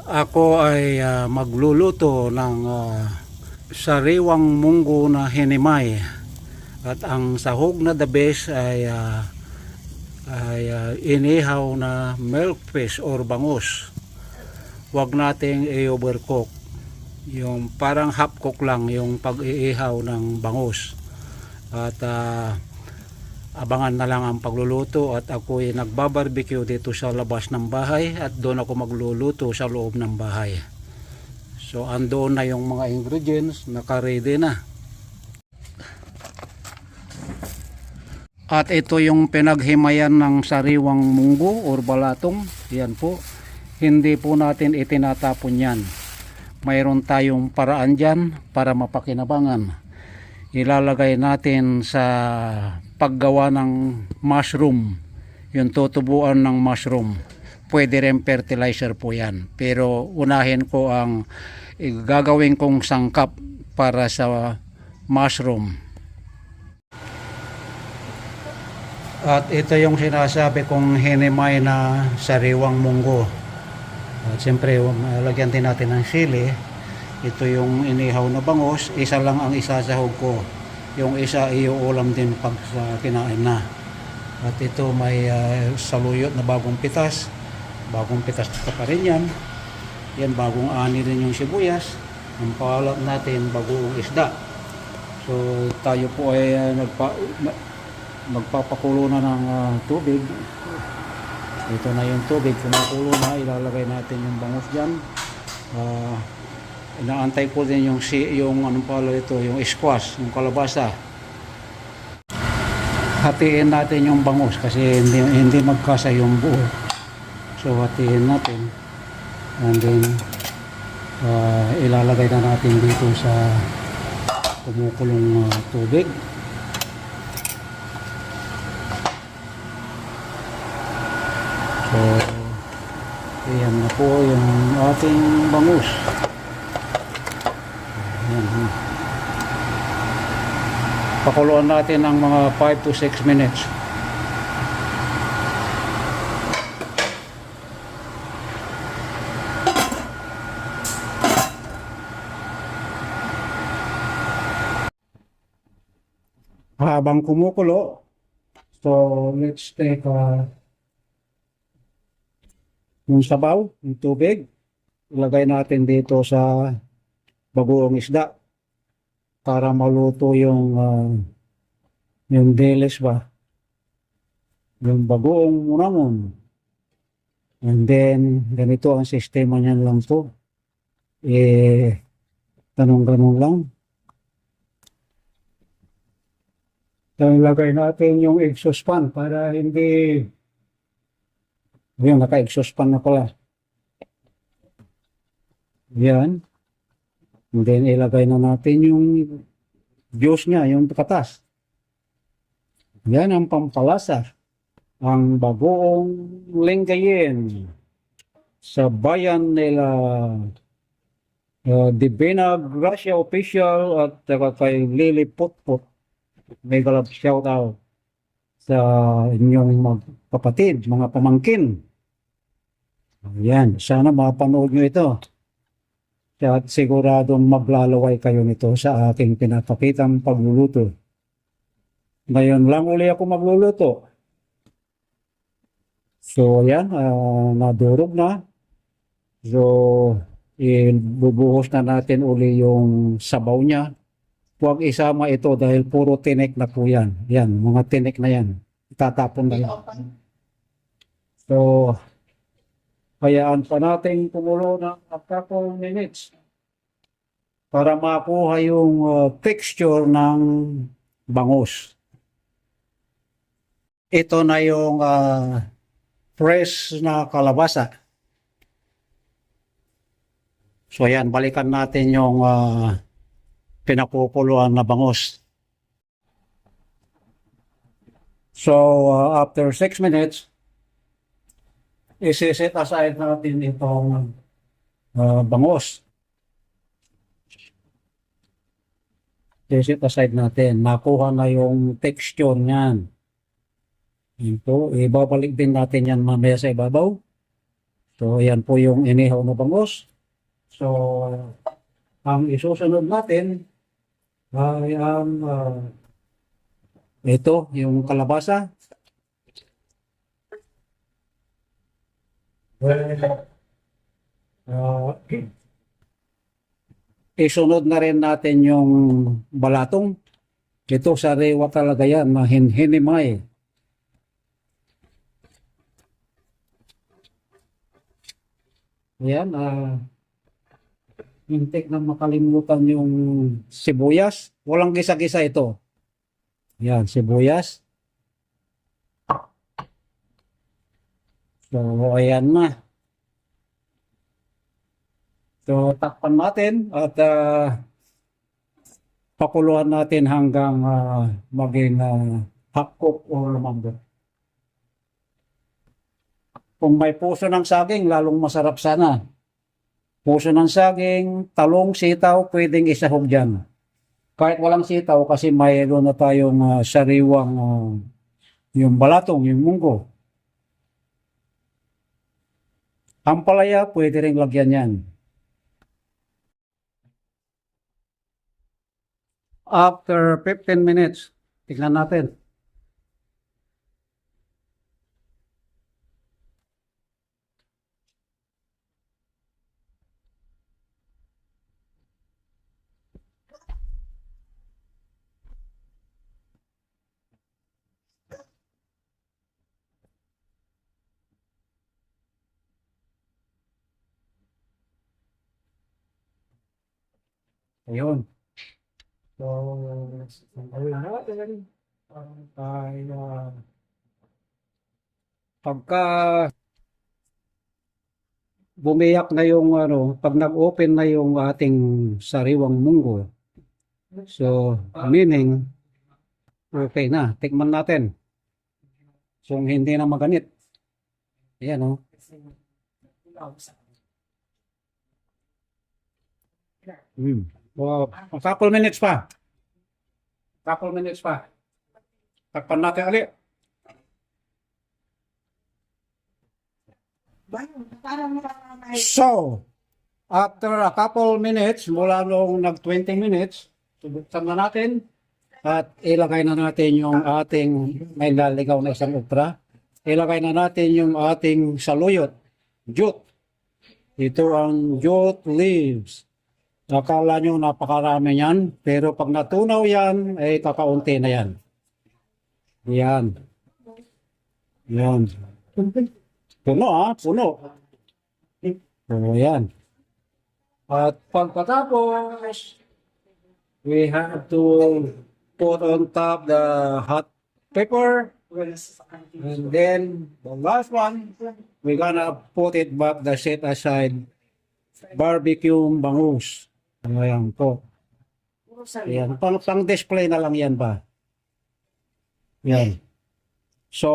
Ako ay magluluto ng sariwang munggo na hinimay, at ang sahog na the best ay inihaw na milk fish or bangus. Huwag nating i-overcook, yung parang half cook lang yung pag-iihaw ng bangus. At abangan na lang ang pagluluto, at ako ay nagbabarbecue dito sa labas ng bahay at doon ako magluluto sa loob ng bahay. So andoon na yung mga ingredients, naka-ready na. At ito yung pinaghimayan ng sariwang munggo or balatong. Yan po. Hindi po natin itinatapon yan. Mayroon tayong paraan dyan para mapakinabangan. Ilalagay natin sa paggawa ng mushroom, yung tutubuan ng mushroom. Pwede rin fertilizer po yan, pero unahin ko ang gagawin kong sangkap para sa mushroom. At ito yung sinasabi kong hinimay na sariwang munggo. At siyempre lagyan din natin ng sili. Ito yung inihaw na bangus, isa lang ang isasahog ko. Yung isa iuulam din pag kinain na. At ito may saluyot na bagong pitas. Bagong pitas pa rin yan. Yan, bagong ani din yung sibuyas. Ang paalat natin, bagong isda. So tayo po ay magpapakulo na ng tubig. Ito na yung tubig, kumukulo na. Ilalagay natin yung bangus dyan. Inaantay ko din yung anong pala ito, yung squash, yung kalabasa. Hatiin natin yung bangus kasi hindi magkasa yung buo. So hatiin natin, and then ilalagay na natin dito sa kumukulong tubig. So ayan na po yung ating bangus. Ayan. Pakuluan natin ng mga 5 to 6 minutes. Habang kumukulo, so let's take yung sabaw, yung tubig. Ilagay natin dito sa bagoong isda para maluto yung dilis ba, yung bagoong munamon. And then ganito ang sistema niyan lang po, ganun lang. So, ilagay natin yung exhaust fan para hindi yung naka-exhaust fan na pala. Yan. And then ilagay na natin yung juice niya, yung katas. Yan ang pampalasa. Ang bagoong linggayin sa bayan nila Divina Gracia Official at kay Lily Putput. May galap shout out sa inyong magkapatid, mga pamangkin. Yan, sana mapanood nyo ito. At siguradong maglalaway kayo nito sa aking pinapakitang pagluluto. Ngayon lang uli ako magluluto. So yan, nadurog na. So ibubuhos na natin uli yung sabaw niya. Huwag isama ito dahil puro tinik na po yan. Yan, mga tinik na yan. Itatapon na yan. So, hayaan pa natin kumulo ng a couple minutes para makuha yung texture ng bangus. Ito na yung fresh na kalabasa. So yan, balikan natin yung pinakukuluan na bangus. So after 6 minutes, isi-set aside natin itong bangus. I-set aside natin. Nakuha na yung texture niyan. Yun po, ibabalik din natin yan mamaya sa ibabaw. So, yan po yung inihaw na bangus. So, ang isusunod natin ay ang ito, yung kalabasa. Uh, isunod na rin natin yung balatong. Ito sariwa talaga yan, na hinimay. Ayan, hintik na makalimutan yung sibuyas. Walang gisa-gisa ito. Ayan, sibuyas. So, ayan na. So, takpan natin at pakuluan natin hanggang maging half cook o lumambot. Kung may puso ng saging, lalong masarap sana. Puso ng saging, talong, sitaw, pwedeng isahog dyan. Kahit walang sitaw kasi mayroon na tayong sariwang yung balatong, yung munggo. Ampalaya, pwede rin lagyan yan. After 15 minutes, tignan natin. Ayun. So, ang gawin natin ay pagka bumiyak na yung pag nag-open na yung ating sariwang munggo. So, meaning, okay na. Tikman natin. Kung hindi na maganit. Ayan o. Wow. A couple minutes pa. Couple minutes pa. Takpan natin ulit. So, after a couple minutes, mula nung nag 20 minutes, subuksan na natin at ilagay na natin yung ating may naligaw na isang okra. Ilagay na natin yung ating saluyot, jute. Ito ang jute leaves. Akala nyo napakarami yan, pero pag natunaw yan, ay kakaunti na yan. Yan. Yan. Puno puno. So, yan. At pagkatapos, we have to put on top the hot pepper. And then, the last one, we're gonna put it back the set aside barbecue bangus. Ayan po. Ayan. Pang-display na lang yan ba? Yan. So,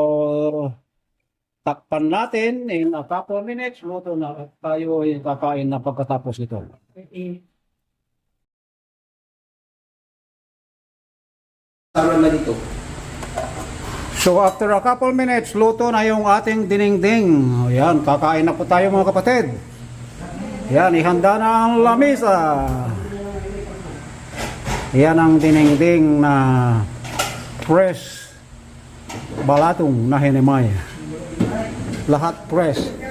takpan natin in a couple of minutes. Luto na at tayo ay kakain na pagkatapos ito. Tama na dito. So, after a couple minutes, luto na yung ating dinengdeng. Ayan, kakain na po tayo mga kapatid. Yan, ihanda na ang lamesa. Yan ang dinengdeng na fresh balatong na hinimay. Lahat fresh.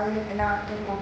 Ayaw natin mo.